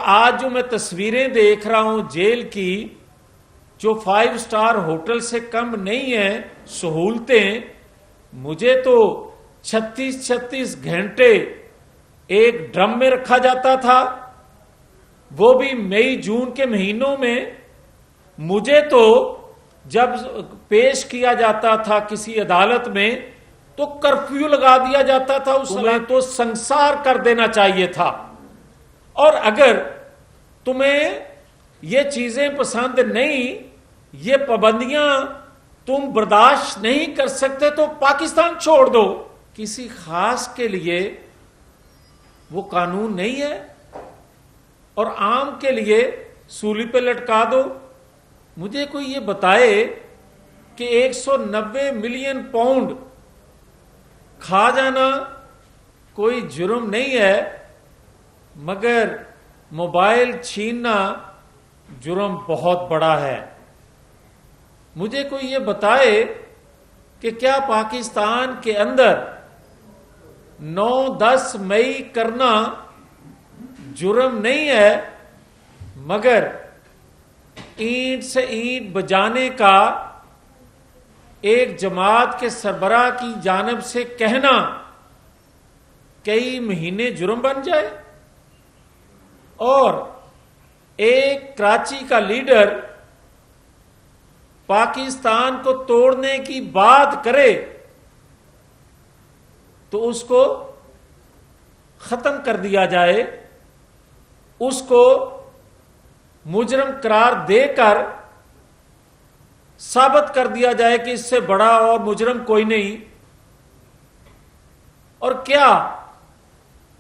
آج جو میں تصویریں دیکھ رہا ہوں جیل کی، جو 5 سٹار ہوٹل سے کم نہیں ہیں سہولتیں، مجھے تو 36 گھنٹے ایک ڈرم میں رکھا جاتا تھا، وہ بھی مئی جون کے مہینوں میں۔ مجھے تو جب پیش کیا جاتا تھا کسی عدالت میں تو کرفیو لگا دیا جاتا تھا، اس میں تو سنسار کر دینا چاہیے تھا۔ اور اگر تمہیں یہ چیزیں پسند نہیں، یہ پابندیاں تم برداشت نہیں کر سکتے تو پاکستان چھوڑ دو۔ کسی خاص کے لیے وہ قانون نہیں ہے اور عام کے لیے سولی پہ لٹکا دو۔ مجھے کوئی یہ بتائے کہ 190 ملین پاؤنڈ کھا جانا کوئی جرم نہیں ہے، مگر موبائل چھیننا جرم بہت بڑا ہے۔ مجھے کوئی یہ بتائے کہ کیا پاکستان کے اندر 9-10 مئی کرنا جرم نہیں ہے، مگر اینٹ سے اینٹ بجانے کا ایک جماعت کے سربراہ کی جانب سے کہنا کئی مہینے جرم بن جائے؟ اور ایک کراچی کا لیڈر پاکستان کو توڑنے کی بات کرے تو اس کو ختم کر دیا جائے، اس کو مجرم قرار دے کر ثابت کر دیا جائے کہ اس سے بڑا اور مجرم کوئی نہیں۔ اور کیا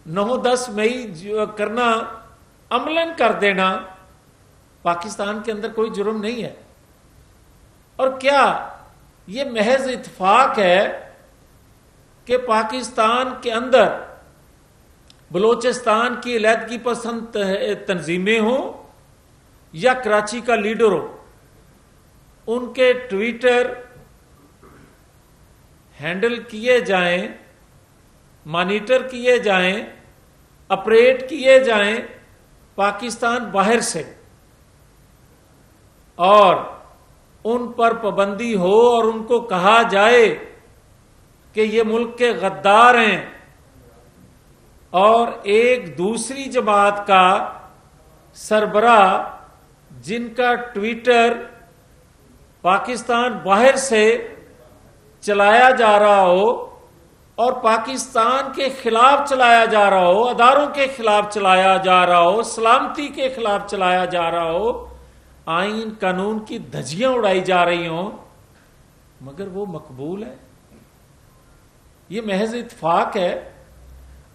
9-10 مئی کرنا، عملاً کر دینا پاکستان کے اندر کوئی جرم نہیں ہے؟ اور کیا یہ محض اتفاق ہے کہ پاکستان کے اندر بلوچستان کی علیحدگی پسند تنظیمیں ہوں یا کراچی کا لیڈر ہو، ان کے ٹویٹر ہینڈل کیے جائیں، مانیٹر کیے جائیں، اپریٹ کیے جائیں پاکستان باہر سے، اور ان پر پابندی ہو اور ان کو کہا جائے کہ یہ ملک کے غدار ہیں، اور ایک دوسری جماعت کا سربراہ جن کا ٹویٹر پاکستان باہر سے چلایا جا رہا ہو اور پاکستان کے خلاف چلایا جا رہا ہو، اداروں کے خلاف چلایا جا رہا ہو، سلامتی کے خلاف چلایا جا رہا ہو، آئین قانون کی دھجیاں اڑائی جا رہی ہوں، مگر وہ مقبول ہے؟ یہ محض اتفاق ہے؟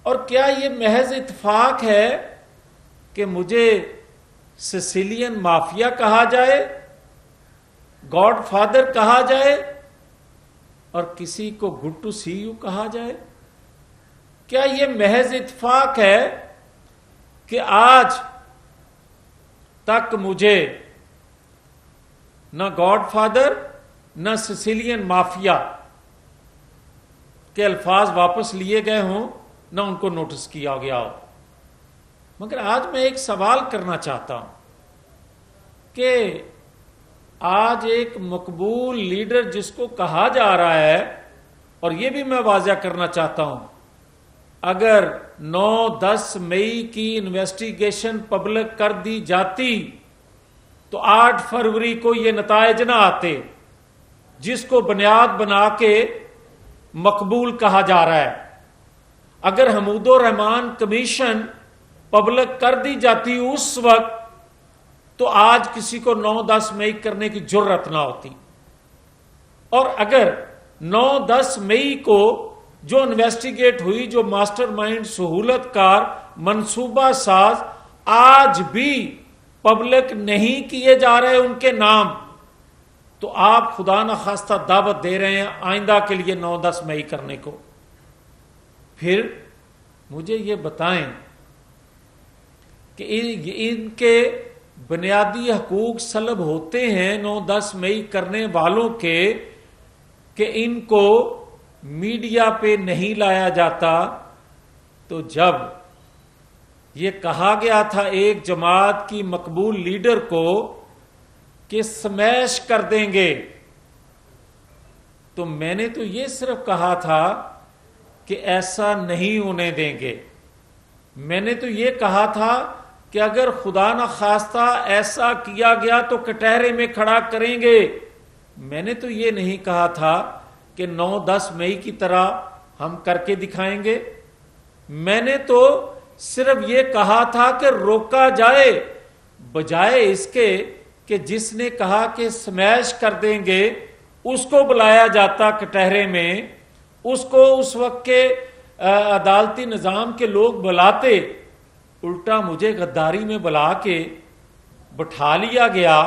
اور کیا یہ محض اتفاق ہے کہ مجھے سسیلین مافیا کہا جائے، گاڈ فادر کہا جائے، اور کسی کو گڈ ٹو سی یو کہا جائے؟ کیا یہ محض اتفاق ہے کہ آج تک مجھے نہ گاڈ فادر نہ سسیلین مافیا کے الفاظ واپس لیے گئے ہوں، نہ ان کو نوٹس کیا گیا ہو؟ مگر آج میں ایک سوال کرنا چاہتا ہوں کہ آج ایک مقبول لیڈر جس کو کہا جا رہا ہے، اور یہ بھی میں واضح کرنا چاہتا ہوں، اگر 9-10 مئی کی انویسٹیگیشن پبلک کر دی جاتی تو 8 فروری کو یہ نتائج نہ آتے جس کو بنیاد بنا کے مقبول کہا جا رہا ہے۔ اگر حمود الرحمان کمیشن پبلک کر دی جاتی اس وقت تو آج کسی کو 9-10 مئی کرنے کی جرت نہ ہوتی۔ اور اگر 9-10 مئی کو جو انویسٹیگیٹ ہوئی، جو ماسٹر مائنڈ، سہولت کار، منصوبہ ساز آج بھی پبلک نہیں کیے جا رہے ان کے نام، تو آپ خدا نخواستہ دعوت دے رہے ہیں آئندہ کے لیے 9-10 مئی کرنے کو۔ پھر مجھے یہ بتائیں کہ ان کے بنیادی حقوق سلب ہوتے ہیں 9-10 مئی کرنے والوں کے کہ ان کو میڈیا پہ نہیں لایا جاتا، تو جب یہ کہا گیا تھا ایک جماعت کی مقبول لیڈر کو کہ سمیش کر دیں گے، تو میں نے تو یہ صرف کہا تھا کہ ایسا نہیں ہونے دیں گے. میں نے تو یہ کہا تھا کہ اگر خدا نہ خواستہ ایسا کیا گیا تو کٹہرے میں کھڑا کریں گے. میں نے تو یہ نہیں کہا تھا کہ 9-10 مئی کی طرح ہم کر کے دکھائیں گے. میں نے تو صرف یہ کہا تھا کہ روکا جائے، بجائے اس کے کہ جس نے کہا کہ سمیش کر دیں گے اس کو بلایا جاتا کٹہرے میں، اس کو اس وقت کے عدالتی نظام کے لوگ بلاتے، الٹا مجھے غداری میں بلا کے بٹھا لیا گیا.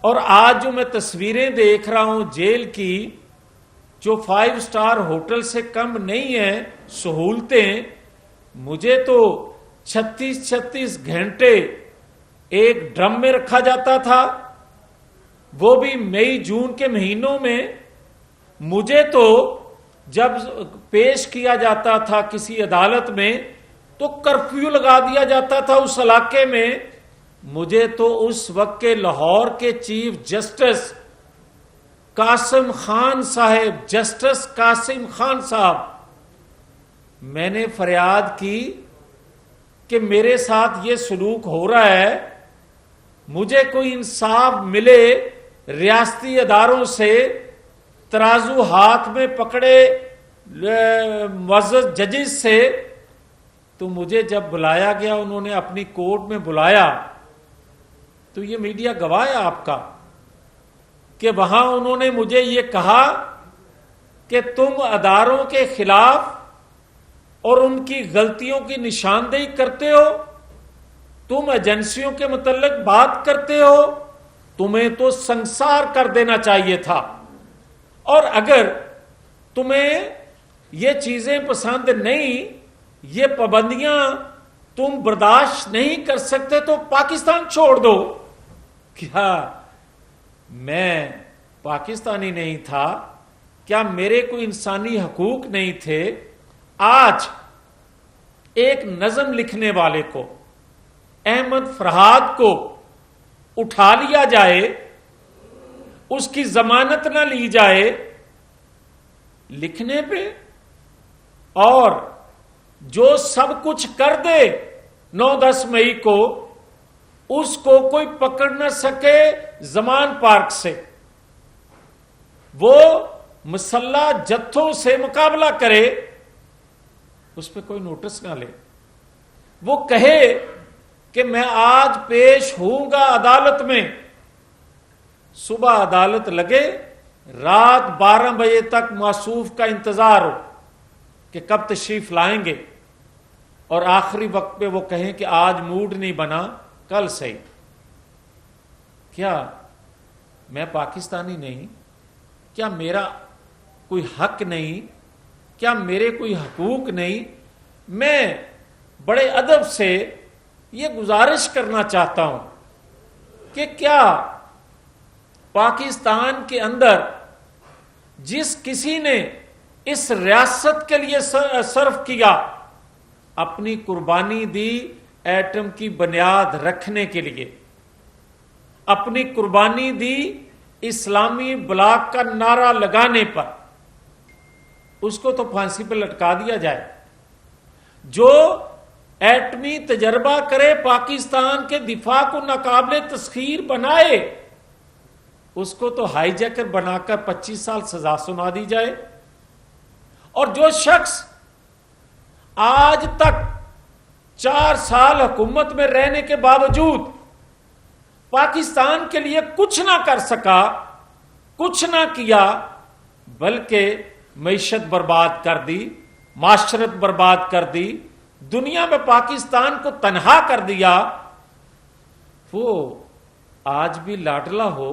اور آج جو میں تصویریں دیکھ رہا ہوں جیل کی، جو 5 سٹار ہوٹل سے کم نہیں ہیں سہولتیں، مجھے تو 36 گھنٹے ایک ڈرم میں رکھا جاتا تھا، وہ بھی مئی جون کے مہینوں میں. مجھے تو جب پیش کیا جاتا تھا کسی عدالت میں تو کرفیو لگا دیا جاتا تھا اس علاقے میں. مجھے تو اس وقت کے لاہور کے چیف جسٹس قاسم خان صاحب، جسٹس قاسم خان صاحب، میں نے فریاد کی کہ میرے ساتھ یہ سلوک ہو رہا ہے، مجھے کوئی انصاف ملے. ریاستی اداروں سے ترازو ہاتھ میں پکڑے معزز ججز سے. تو مجھے جب بلایا گیا، انہوں نے اپنی کورٹ میں بلایا، تو یہ میڈیا گواہ ہے آپ کا کہ وہاں انہوں نے مجھے یہ کہا کہ تم اداروں کے خلاف اور ان کی غلطیوں کی نشاندہی کرتے ہو، تم ایجنسیوں کے متعلق بات کرتے ہو، تمہیں تو سنسار کر دینا چاہیے تھا. اور اگر تمہیں یہ چیزیں پسند نہیں، یہ پابندیاں تم برداشت نہیں کر سکتے تو پاکستان چھوڑ دو. کیا میں پاکستانی نہیں تھا؟ کیا میرے کوئی انسانی حقوق نہیں تھے؟ آج ایک نظم لکھنے والے کو، احمد فرحاد کو اٹھا لیا جائے، اس کی ضمانت نہ لی جائے لکھنے پہ، اور جو سب کچھ کر دے 9-10 مئی کو اس کو کوئی پکڑ نہ سکے زمان پارک سے، وہ مسلح جتھوں سے مقابلہ کرے، اس پہ کوئی نوٹس نہ لے. وہ کہے کہ میں آج پیش ہوں گا عدالت میں، صبح عدالت لگے، رات 12 بجے تک موصوف کا انتظار ہو کہ کب تشریف لائیں گے، اور آخری وقت پہ وہ کہیں کہ آج موڈ نہیں بنا، کل صحیح. کیا میں پاکستانی نہیں؟ کیا میرا کوئی حق نہیں؟ کیا میرے کوئی حقوق نہیں؟ میں بڑے ادب سے یہ گزارش کرنا چاہتا ہوں کہ کیا پاکستان کے اندر جس کسی نے اس ریاست کے لیے صرف کیا، اپنی قربانی دی ایٹم کی بنیاد رکھنے کے لیے، اپنی قربانی دی اسلامی بلاک کا نعرہ لگانے پر، اس کو تو پھانسی پہ لٹکا دیا جائے. جو ایٹمی تجربہ کرے، پاکستان کے دفاع کو ناقابل تسخیر بنائے، اس کو تو ہائی جیکر بنا کر 25 سال سزا سنا دی جائے. اور جو شخص آج تک 4 سال حکومت میں رہنے کے باوجود پاکستان کے لیے کچھ نہ کر سکا، کچھ نہ کیا، بلکہ معیشت برباد کر دی، معاشرت برباد کر دی، دنیا میں پاکستان کو تنہا کر دیا، وہ آج بھی لاڈلا ہو.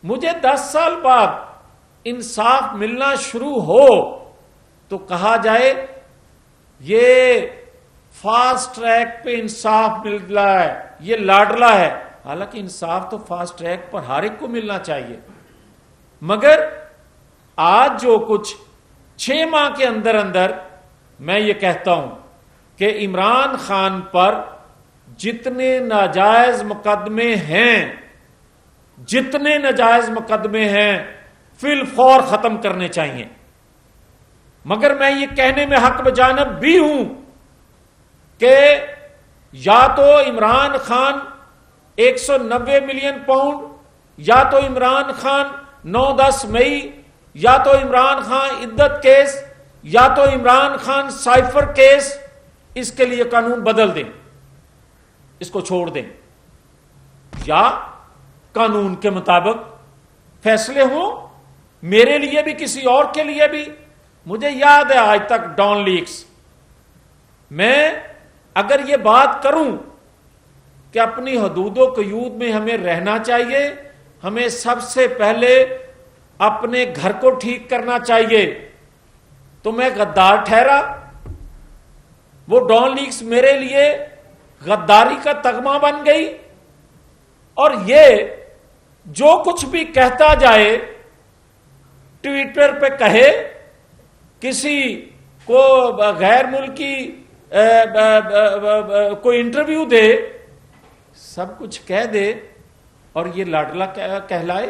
مجھے 10 سال بعد انصاف ملنا شروع ہو تو کہا جائے یہ فاسٹ ٹریک پہ انصاف مل رہا ہے، یہ لاڈلا ہے. حالانکہ انصاف تو فاسٹ ٹریک پر ہر ایک کو ملنا چاہیے. مگر آج جو کچھ 6 ماہ کے اندر اندر، میں یہ کہتا ہوں کہ عمران خان پر جتنے ناجائز مقدمے ہیں فی الفور ختم کرنے چاہیے. مگر میں یہ کہنے میں حق بجانب بھی ہوں کہ یا تو عمران خان 190 ملین پاؤنڈ، یا تو عمران خان 9-10 مئی، یا تو عمران خان عدت کیس، یا تو عمران خان سائفر کیس، اس کے لیے قانون بدل دیں، اس کو چھوڑ دیں، یا قانون کے مطابق فیصلے ہوں، میرے لیے بھی کسی اور کے لیے بھی. مجھے یاد ہے آج تک ڈان لیکس، میں اگر یہ بات کروں کہ اپنی حدود و قیود میں ہمیں رہنا چاہیے، ہمیں سب سے پہلے اپنے گھر کو ٹھیک کرنا چاہیے، تو میں غدار ٹھہرا. وہ ڈان لیکس میرے لیے غداری کا تغمہ بن گئی. اور یہ جو کچھ بھی کہتا جائے ٹویٹر پہ کہے، کسی کو غیر ملکی کوئی انٹرویو دے، سب کچھ کہہ دے اور یہ لاڈلا کہلائے.